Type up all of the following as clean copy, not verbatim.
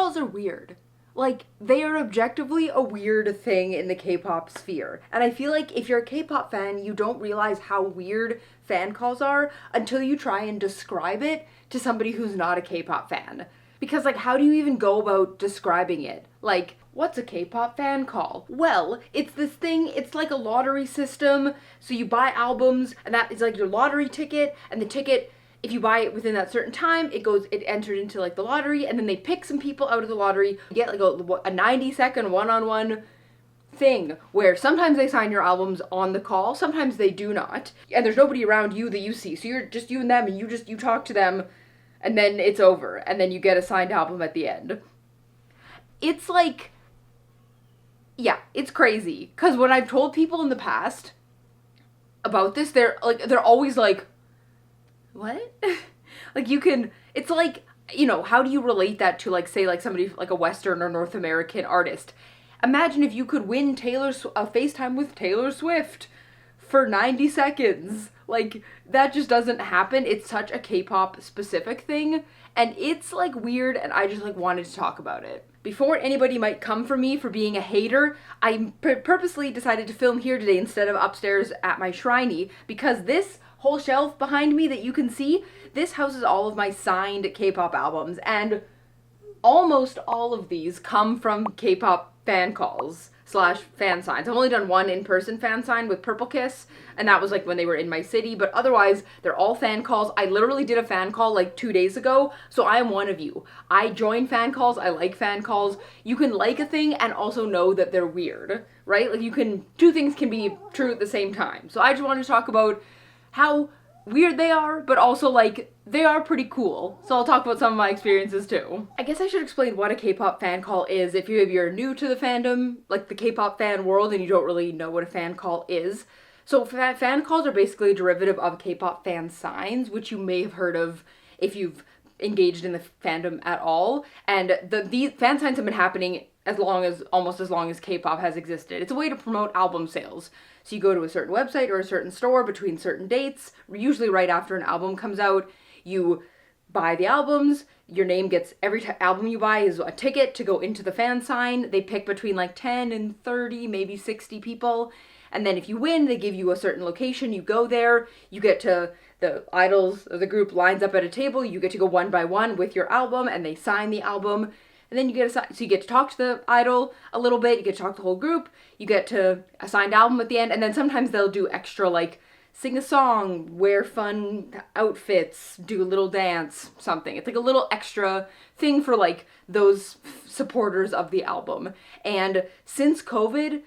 calls are weird. Like, they are objectively a weird thing in the K-pop sphere. And I feel like if you're a K-pop fan, you don't realize how weird fan calls are until you try and describe it to somebody who's not a K-pop fan. Because, like, how do you even go about describing it? Like, what's a K-pop fan call? Well, it's this thing, it's like a lottery system. So you buy albums, and that is like your lottery ticket, and the ticket, if you buy it within that certain time, it entered into like the lottery, and then they pick some people out of the lottery. You get like a 90-second one-on-one thing where sometimes they sign your albums on the call, sometimes they do not. And there's nobody around you that you see. So you're just you and them, and you talk to them, and then it's over, and then you get a signed album at the end. It's like, yeah, it's crazy. Because when I've told people in the past about this, they're always like, what? Like, it's like, you know, how do you relate that to, like, say, like, somebody, like, a Western or North American artist? Imagine if you could win a FaceTime with Taylor Swift for 90 seconds. Like, that just doesn't happen. It's such a K-pop specific thing, and it's, like, weird, and I just, like, wanted to talk about it. Before anybody might come for me for being a hater, I purposely decided to film here today instead of upstairs at my shriney, because this whole shelf behind me that you can see, this houses all of my signed K-pop albums, and almost all of these come from K-pop fan calls / fan signs. I've only done one in-person fan sign with Purple Kiss, and that was like when they were in my city, but otherwise they're all fan calls. I literally did a fan call like 2 days ago, so I am one of you. I join fan calls, I like fan calls. You can like a thing and also know that they're weird, right? Like, two things can be true at the same time. So I just wanted to talk about how weird they are, but also, like, they are pretty cool. So I'll talk about some of my experiences too. I guess I should explain what a K-pop fan call is if you're new to the fandom, like the K-pop fan world, and you don't really know what a fan call is. So fan calls are basically a derivative of K-pop fan signs, which you may have heard of if you've engaged in the fandom at all. And these fan signs have been happening almost as long as K-pop has existed. It's a way to promote album sales. So you go to a certain website or a certain store between certain dates, usually right after an album comes out, you buy the albums, your name gets, every album you buy is a ticket to go into the fan sign. They pick between like 10 and 30, maybe 60 people. And then if you win, they give you a certain location, you go there, you get to, the idols, or the group lines up at a table, you get to go one by one with your album, and they sign the album. And then you get so you get to talk to the idol a little bit, you get to talk to the whole group, you get to a signed album at the end, and then sometimes they'll do extra, like, sing a song, wear fun outfits, do a little dance, something. It's like a little extra thing for, like, those supporters of the album. And since COVID,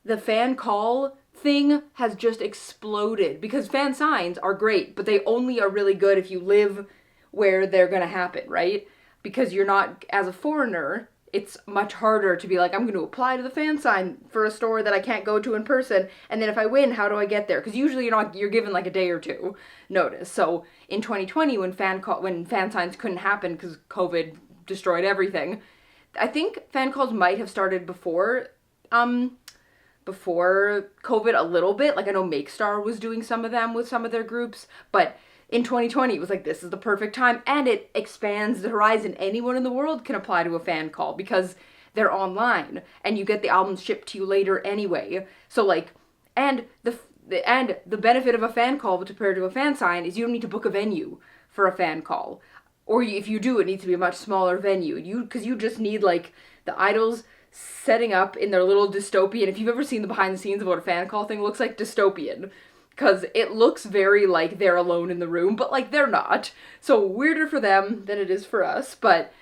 the fan call thing has just exploded, because fan signs are great, but they only are really good if you live where they're gonna happen, right? Because you're not, as a foreigner, it's much harder to be like, I'm going to apply to the fan sign for a store that I can't go to in person, and then if I win, how do I get there? Because usually you're given like a day or two notice. So in 2020, when fan signs couldn't happen because COVID destroyed everything, I think fan calls might have started before COVID a little bit. Like, I know Makestar was doing some of them with some of their groups, but in 2020, it was like, this is the perfect time, and it expands the horizon. Anyone in the world can apply to a fan call because they're online, and you get the albums shipped to you later anyway. So, like, and the benefit of a fan call compared to a fan sign is you don't need to book a venue for a fan call. Or if you do, it needs to be a much smaller venue. Because you just need, like, the idols setting up in their little dystopian. If you've ever seen the behind the scenes of what a fan call thing looks like, dystopian. Because it looks very like they're alone in the room, but, like, they're not. So weirder for them than it is for us, but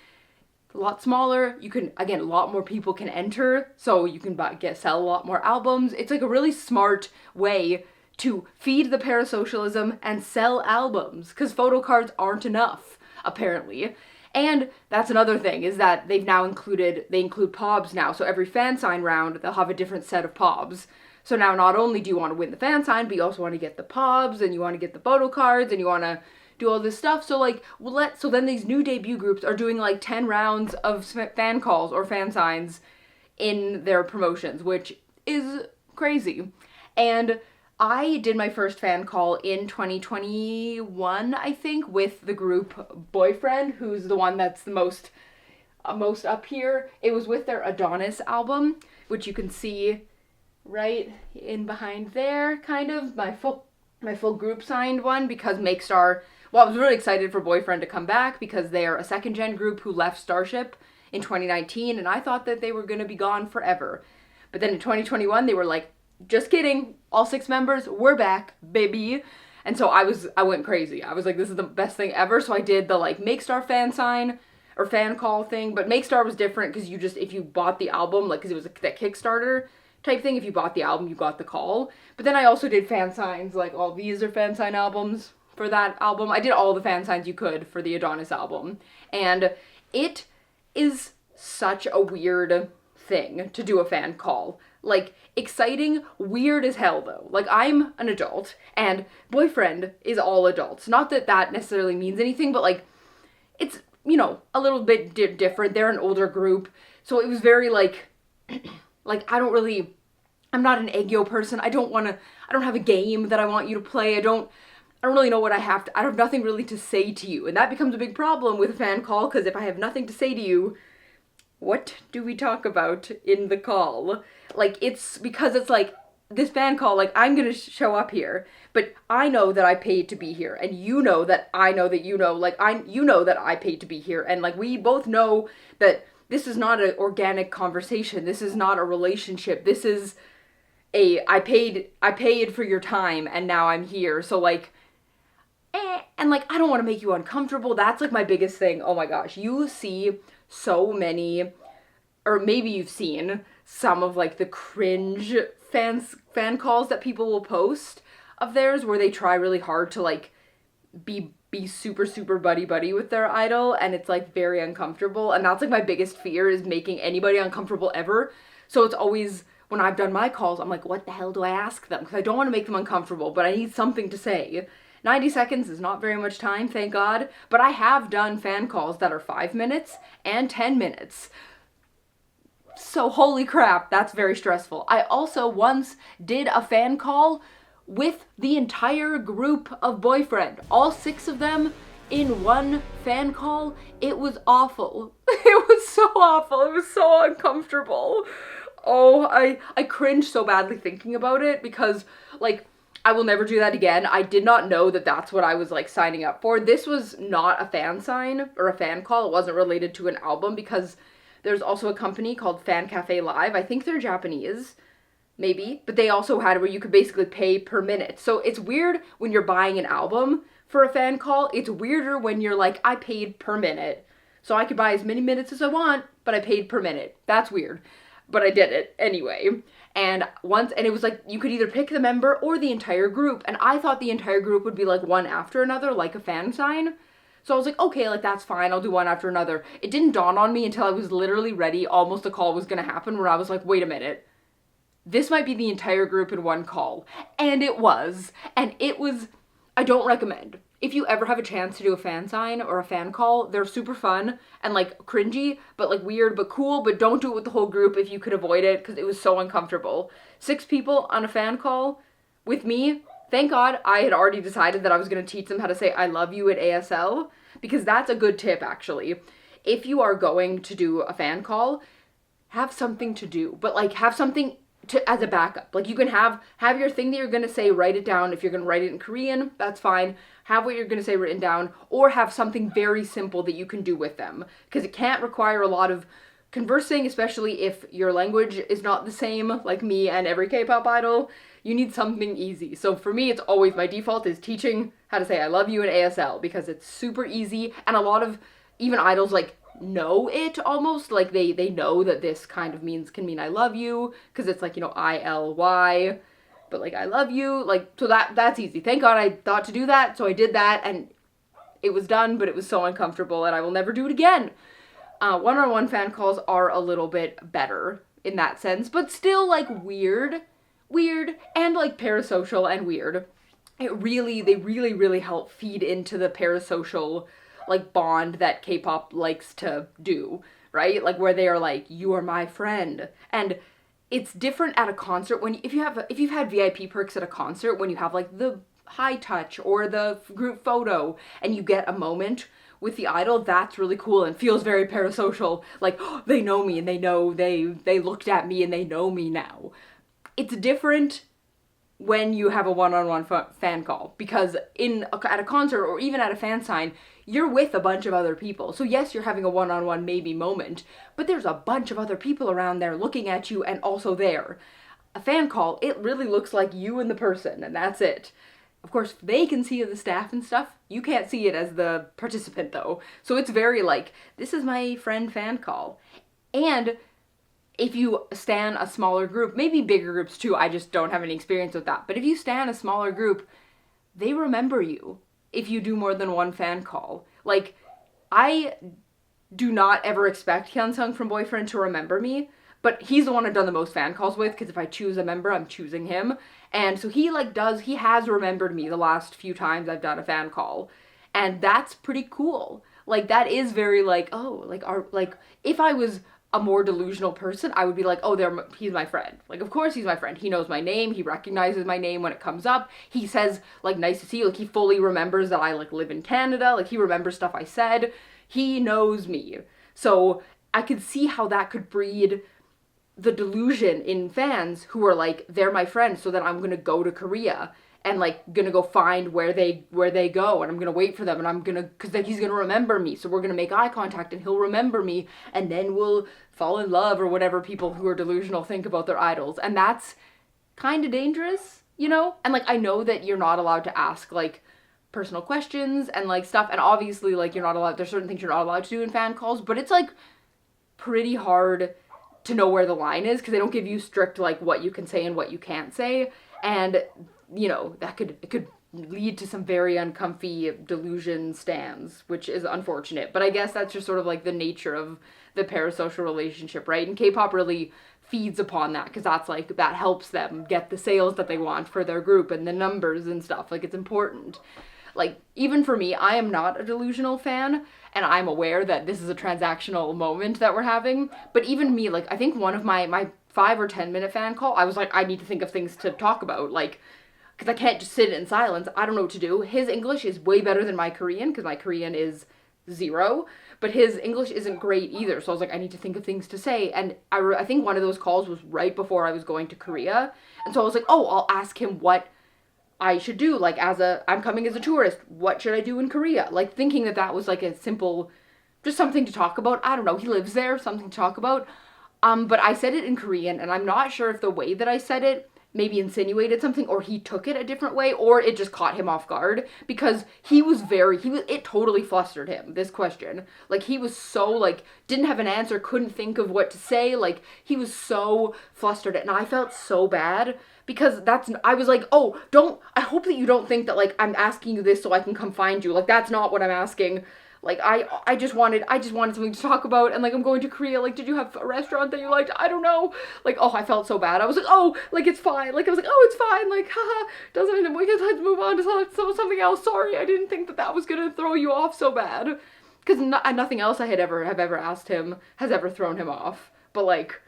a lot smaller. You can, again, a lot more people can enter, so you can sell a lot more albums. It's like a really smart way to feed the parasocialism and sell albums, because photo cards aren't enough, apparently. And that's another thing, is that they include POBs now, so every fan sign round, they'll have a different set of POBs. So now not only do you want to win the fan sign, but you also want to get the POBs, and you want to get the photo cards, and you want to do all this stuff. So, like, so then these new debut groups are doing, like, 10 rounds of fan calls or fan signs in their promotions, which is crazy. And I did my first fan call in 2021, I think, with the group Boyfriend, who's the one that's the most most up here. It was with their Adonis album, which you can see right in behind there, kind of. My full group signed one because Makestar, well, I was really excited for Boyfriend to come back because they're a second gen group who left Starship in 2019, and I thought that they were going to be gone forever. But then in 2021, they were like, just kidding, all 6 members, we're back, baby. And so I went crazy. I was like, this is the best thing ever. So I did the like Makestar fan sign or fan call thing, but Makestar was different because if you bought the album, like, because it was that Kickstarter type thing, if you bought the album, you got the call. But then I also did fan signs, like all these are fan sign albums for that album. I did all the fan signs you could for the Adonis album. And it is such a weird thing to do a fan call. Like, exciting, weird as hell though. Like, I'm an adult and Boyfriend is all adults. Not that that necessarily means anything, but like, it's, you know, a little bit different. They're an older group. So it was very like, like, I'm not an Eggo person. I don't have a game that I want you to play. I don't really know what I have nothing really to say to you. And that becomes a big problem with a fan call, because if I have nothing to say to you, what do we talk about in the call? Like, it's because it's like, this fan call, like, I'm gonna show up here, but I know that I paid to be here, and you know that I know that you know, like, you know that I paid to be here, and like, we both know that this is not an organic conversation, this is not a relationship, this is I paid for your time, and now I'm here, so like, and like, I don't want to make you uncomfortable. That's like my biggest thing. Oh my gosh, you see so many, or maybe you've seen some of like the cringe fan calls that people will post of theirs, where they try really hard to like be super buddy with their idol, and it's like very uncomfortable. And that's like my biggest fear, is making anybody uncomfortable ever. So it's always, when I've done my calls, I'm like, what the hell do I ask them? Because I don't want to make them uncomfortable, but I need something to say. 90 seconds is not very much time, thank God, but I have done fan calls that are 5 minutes and 10 minutes. So holy crap, that's very stressful. I also once did a fan call with the entire group of Boyfriend, all 6 of them in one fan call. It was awful. It was so awful. It was so uncomfortable. Oh, I cringe so badly thinking about it, because like, I will never do that again. I did not know that that's what I was like signing up for. This was not a fan sign or a fan call. It wasn't related to an album, because there's also a company called Fan Cafe Live. I think they're Japanese, maybe, but they also had it where you could basically pay per minute. So it's weird when you're buying an album for a fan call. It's weirder when you're like, I paid per minute, so I could buy as many minutes as I want, but I paid per minute. That's weird, but I did it anyway. And it was like, you could either pick the member or the entire group, and I thought the entire group would be like one after another, like a fan sign. So I was like, okay, like, that's fine, I'll do one after another. It didn't dawn on me until I was literally ready, almost a call was gonna happen, where I was like, wait a minute, this might be the entire group in one call. And it was. And it was, I don't recommend. If you ever have a chance to do a fan sign or a fan call, they're super fun and like cringy, but like weird, but cool, but don't do it with the whole group if you could avoid it, because it was so uncomfortable. 6 people on a fan call with me. Thank God I had already decided that I was going to teach them how to say I love you at ASL, because that's a good tip actually. If you are going to do a fan call, have something to do, but like have something to as a backup. Like, you can have your thing that you're going to say, write it down. If you're going to write it in Korean, that's fine. Have what you're going to say written down, or have something very simple that you can do with them, because it can't require a lot of conversing, especially if your language is not the same, like me and every K-pop idol. You need something easy. So for me, it's always, my default is teaching how to say I love you in ASL, because it's super easy, and a lot of even idols like know it almost, like they know that this kind of can mean I love you, because it's like, you know, ILY, but like I love you, like, so that's easy. Thank God I thought to do that, so I did that, and it was done, but it was so uncomfortable, and I will never do it again. One-on-one fan calls are a little bit better in that sense, but still like weird, and like parasocial and weird. They really help feed into the parasocial like bond that K-pop likes to do, right? Like, where they are like, you are my friend. And it's different at a concert when if you've had VIP perks at a concert, when you have like the high touch or the group photo, and you get a moment with the idol, that's really cool and feels very parasocial. Like, oh, they know me and they know they looked at me and they know me now. It's different when you have a one-on-one fan call, because at a concert or even at a fan sign, you're with a bunch of other people. So yes, you're having a one-on-one maybe moment, but there's a bunch of other people around there looking at you and also there. A fan call, it really looks like you and the person, and that's it. Of course, they can see the staff and stuff. You can't see it as the participant though. So it's very like, this is my friend fan call. And if you stan a smaller group, maybe bigger groups too, I just don't have any experience with that. But if you stan a smaller group, they remember you if you do more than one fan call. Like, I do not ever expect Hyunsung from Boyfriend to remember me, but he's the one I've done the most fan calls with, because if I choose a member, I'm choosing him. And so he has remembered me the last few times I've done a fan call. And that's pretty cool. Like, that is very like, oh, like, if I was a more delusional person, I would be like, oh, he's my friend. Like, of course he's my friend. He knows my name. He recognizes my name when it comes up. He says, like, nice to see you. Like, he fully remembers that I, like, live in Canada. Like, he remembers stuff I said. He knows me. So I could see how that could breed the delusion in fans who are like, they're my friend, so then I'm gonna go to Korea and like gonna go find where they go, and I'm gonna wait for them, and I'm gonna, because like he's gonna remember me, so we're gonna make eye contact and he'll remember me, and then we'll fall in love, or whatever people who are delusional think about their idols. And that's kind of dangerous, you know? And like, I know that you're not allowed to ask like personal questions and like stuff, and obviously like there's certain things you're not allowed to do in fan calls, but it's like pretty hard to know where the line is, because they don't give you strict like what you can say and what you can't say. And you know, it could lead to some very uncomfy delusion stands, which is unfortunate. But I guess that's just sort of like the nature of the parasocial relationship, right? And K-pop really feeds upon that, because that helps them get the sales that they want for their group and the numbers and stuff. Like, it's important. Like, even for me, I am not a delusional fan, and I'm aware that this is a transactional moment that we're having. But even me, like, I think one of my 5 or 10 minute fan call, I was like, I need to think of things to talk about, like, because I can't just sit in silence. I don't know what to do. His English is way better than my Korean, because my Korean is 0, but his English isn't great either. So I was like, I need to think of things to say. And I think one of those calls was right before I was going to Korea. And so I was like, oh, I'll ask him what I should do. Like, I'm coming as a tourist. What should I do in Korea? Like, thinking that was like a simple, just something to talk about. I don't know. He lives there, something to talk about. But I said it in Korean, and I'm not sure if the way that I said it maybe insinuated something, or he took it a different way, or it just caught him off guard, because it totally flustered him, this question. Like, he was so, like, didn't have an answer, couldn't think of what to say, like, he was so flustered, and I felt so bad, because I was like, oh, I hope that you don't think that, like, I'm asking you this so I can come find you, like, that's not what I'm asking. Like, I just wanted something to talk about, and, like, I'm going to Korea, like, did you have a restaurant that you liked? I don't know. Like, oh, I felt so bad. I was like, oh, like, it's fine. Like, I was like, oh, it's fine. Like, haha, we can move on to something else. Sorry, I didn't think that was gonna throw you off so bad. Because nothing else I have ever asked him has ever thrown him off. But, like,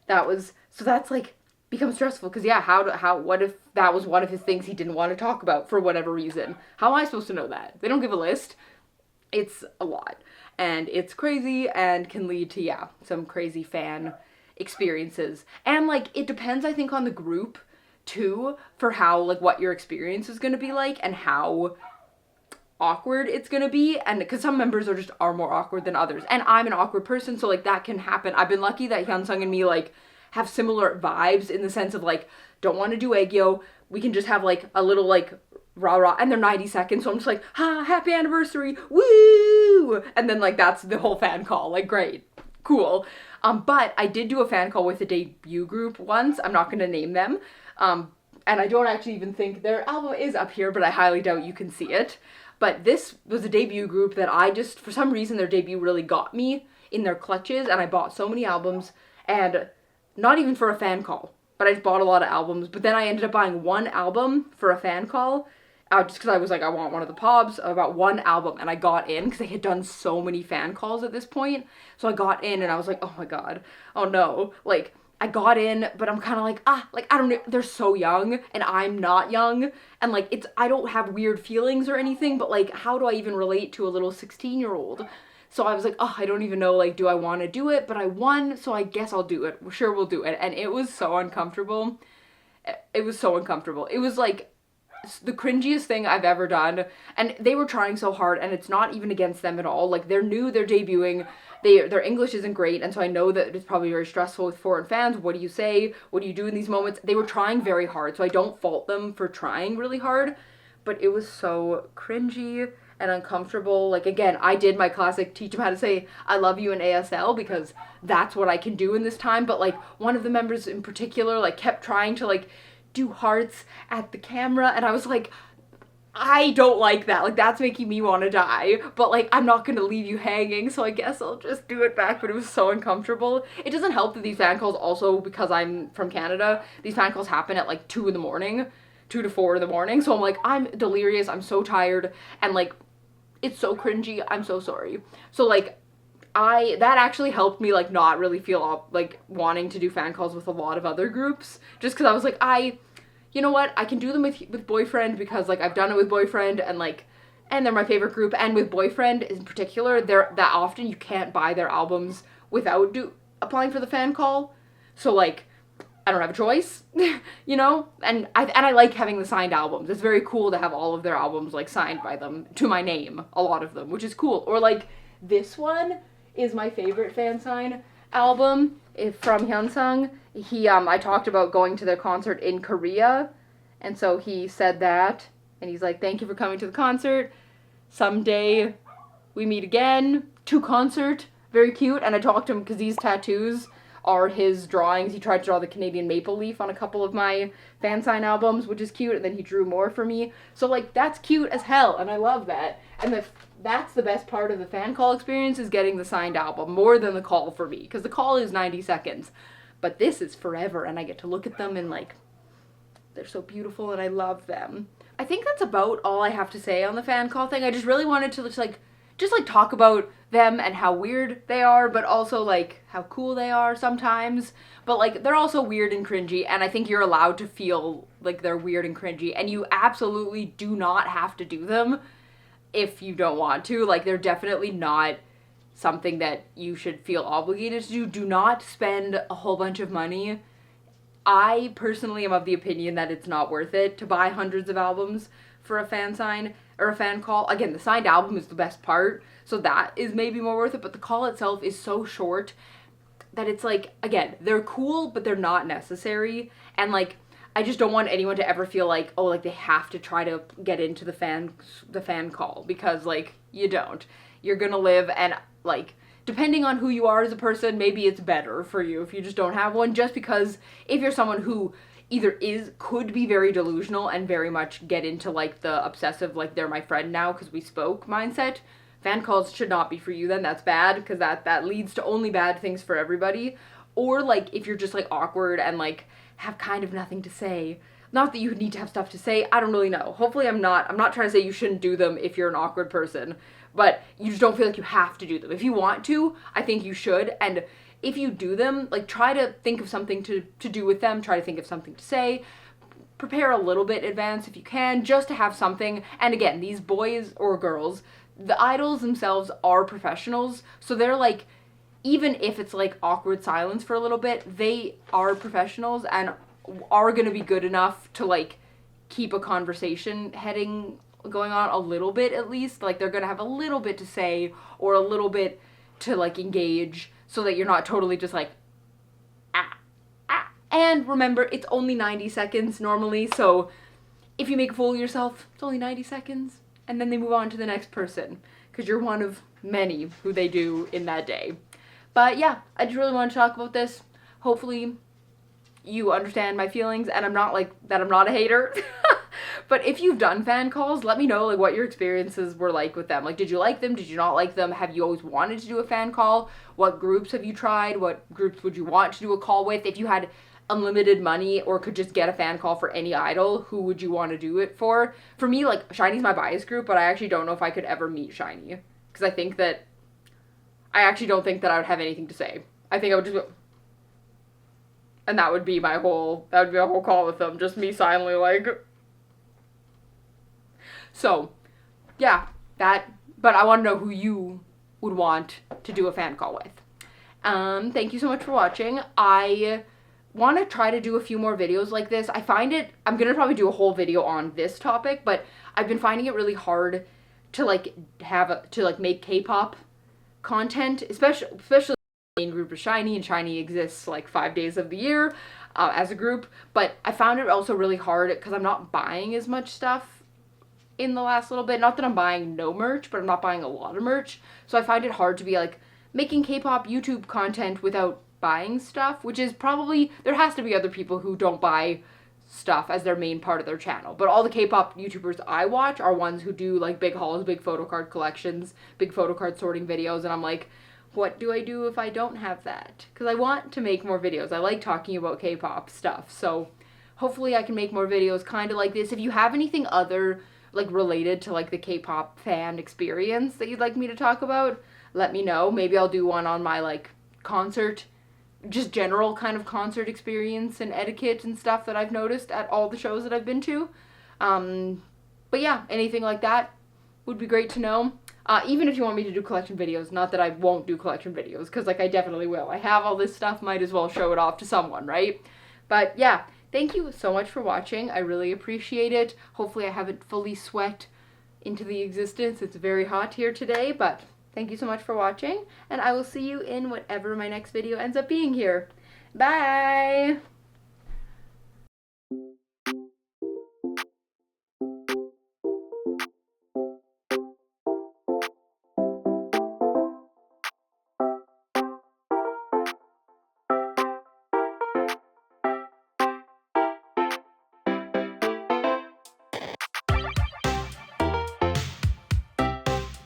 that's, like, becomes stressful, because, yeah, what if that was one of his things he didn't want to talk about for whatever reason? How am I supposed to know that? They don't give a list. It's a lot, and it's crazy, and can lead to, yeah, some crazy fan experiences. And, like, it depends, I think, on the group, too, for how, like, what your experience is gonna be like, and how awkward it's gonna be, and because some members are more awkward than others, and I'm an awkward person, so, like, that can happen. I've been lucky that Hyunsung and me, like, have similar vibes, in the sense of, like, don't want to do aegyo, we can just have, like, a little, like, rah-rah, and they're 90 seconds, so I'm just like, happy anniversary, woo! And then, like, that's the whole fan call, like, great, cool. But I did do a fan call with a debut group once, I'm not gonna name them, and I don't actually even think their album is up here, but I highly doubt you can see it. But this was a debut group that for some reason, their debut really got me in their clutches, and I bought so many albums, and not even for a fan call, but I just bought a lot of albums. But then I ended up buying one album for a fan call, just because I was like, I want one of the pops, about one album, and I got in, because they had done so many fan calls at this point, so I got in, and I was like, oh my god, oh no, like, I got in, but I'm kind of like, like, I don't know, they're so young, and I'm not young, and, like, I don't have weird feelings or anything, but, like, how do I even relate to a little 16-year-old? So I was like, I don't even know, like, do I want to do it? But I won, so I guess I'll do it. Sure, we'll do it. And it was so uncomfortable. It was so uncomfortable. It was, like, the cringiest thing I've ever done, and they were trying so hard, and it's not even against them at all. Like, they're new, they're debuting, their English isn't great, and so I know that it's probably very stressful with foreign fans. What do you say? What do you do in these moments? They were trying very hard, so I don't fault them for trying really hard, but it was so cringy and uncomfortable. Like, again, I did my classic teach them how to say I love you in ASL because that's what I can do in this time, but, like, one of the members in particular, like, kept trying to, like, do hearts at the camera, and I was like, I don't like that. Like, that's making me want to die, but, like, I'm not gonna leave you hanging, so I guess I'll just do it back. But it was so uncomfortable. It doesn't help that these fan calls, also because I'm from Canada, these fan calls happen at like 2 in the morning, 2 to 4 in the morning, so I'm like, I'm delirious, I'm so tired, and, like, it's so cringy. I'm so sorry. So, like, that actually helped me, like, not really feel like wanting to do fan calls with a lot of other groups, just because I was like, you know what, I can do them with Boyfriend because, like, I've done it with Boyfriend, and, like, and they're my favorite group, and with Boyfriend in particular, they're that often you can't buy their albums without applying for the fan call, so, like, I don't have a choice, you know, and I like having the signed albums. It's very cool to have all of their albums, like, signed by them to my name, a lot of them, which is cool. Or, like, this one is my favorite fan sign album from Hyunsung. I talked about going to their concert in Korea, and so he said that, and he's like, thank you for coming to the concert. Someday we meet again. To concert. Very cute. And I talked to him because these tattoos are his drawings. He tried to draw the Canadian maple leaf on a couple of my fan sign albums, which is cute, and then he drew more for me. So, like, that's cute as hell, and I love that. And that's the best part of the fan call experience, is getting the signed album, more than the call for me, because the call is 90 seconds. But this is forever, and I get to look at them, and, like, they're so beautiful, and I love them. I think that's about all I have to say on the fan call thing. I just really wanted to just talk about them and how weird they are, but also, like, how cool they are sometimes. But, like, they're also weird and cringy, and I think you're allowed to feel like they're weird and cringy, and you absolutely do not have to do them if you don't want to. Like, they're definitely not something that you should feel obligated to do. Do not spend a whole bunch of money. I personally am of the opinion that it's not worth it to buy hundreds of albums for a fan sign or a fan call. Again, the signed album is the best part, so that is maybe more worth it, but the call itself is so short that it's like, again, they're cool, but they're not necessary, and, like, I just don't want anyone to ever feel like, oh, like, they have to try to get into the fan call, because, like, you don't. You're gonna live, and, like, depending on who you are as a person, maybe it's better for you if you just don't have one, just because if you're someone who either could be very delusional and very much get into, like, the obsessive, like, they're my friend now because we spoke mindset, fan calls should not be for you. Then that's bad, because that leads to only bad things for everybody. Or, like, if you're just, like, awkward and, like, have kind of nothing to say, not that you need to have stuff to say, I don't really know. Hopefully I'm not trying to say you shouldn't do them if you're an awkward person, but you just don't feel like you have to do them. If you want to, I think you should, and if you do them, like, try to think of something to do with them, try to think of something to say, prepare a little bit in advance if you can, just to have something. And again, these boys or girls, the idols themselves are professionals, so they're, like, even if it's, like, awkward silence for a little bit, they are professionals and are gonna be good enough to, like, keep a conversation going on a little bit at least. Like, they're gonna have a little bit to say or a little bit to, like, engage, so that you're not totally just like, And remember, it's only 90 seconds normally, so if you make a fool of yourself, it's only 90 seconds, and then they move on to the next person, because you're one of many who they do in that day. But yeah, I just really want to talk about this. Hopefully you understand my feelings, and I'm not a hater. But if you've done fan calls, let me know, like, what your experiences were like with them. Like, did you like them? Did you not like them? Have you always wanted to do a fan call? What groups have you tried? What groups would you want to do a call with? If you had unlimited money or could just get a fan call for any idol, who would you want to do it for? For me, like, SHINee's my bias group, but I actually don't know if I could ever meet SHINee, because I actually don't think that I would have anything to say. I think I would just go, And that would be a whole call with them, just me silently like. So, yeah, but I want to know who you would want to do a fan call with. Thank you so much for watching. I want to try to do a few more videos like this. I'm going to probably do a whole video on this topic, but I've been finding it really hard to make K-pop content, especially the main group of SHINee, and SHINee exists like 5 days of the year as a group, but I found it also really hard because I'm not buying as much stuff in the last little bit. Not that I'm buying no merch, but I'm not buying a lot of merch, so I find it hard to be like making K-pop YouTube content without buying stuff, which is probably, there has to be other people who don't buy stuff as their main part of their channel, but all the K-pop YouTubers I watch are ones who do like big hauls, big photo card collections, big photo card sorting videos, and I'm like, what do I do if I don't have that? Because I want to make more videos. I like talking about K-pop stuff, so hopefully I can make more videos kind of like this. If you have anything other, like, related to, like, the K-pop fan experience that you'd like me to talk about, let me know. Maybe I'll do one on my, like, concert, just general kind of concert experience and etiquette and stuff that I've noticed at all the shows that I've been to. But yeah, anything like that would be great to know. Even if you want me to do collection videos, not that I won't do collection videos, because, like, I definitely will. I have all this stuff, might as well show it off to someone, right? But yeah, thank you so much for watching. I really appreciate it. Hopefully I haven't fully sweat into the existence. It's very hot here today, but thank you so much for watching, and I will see you in whatever my next video ends up being here. Bye!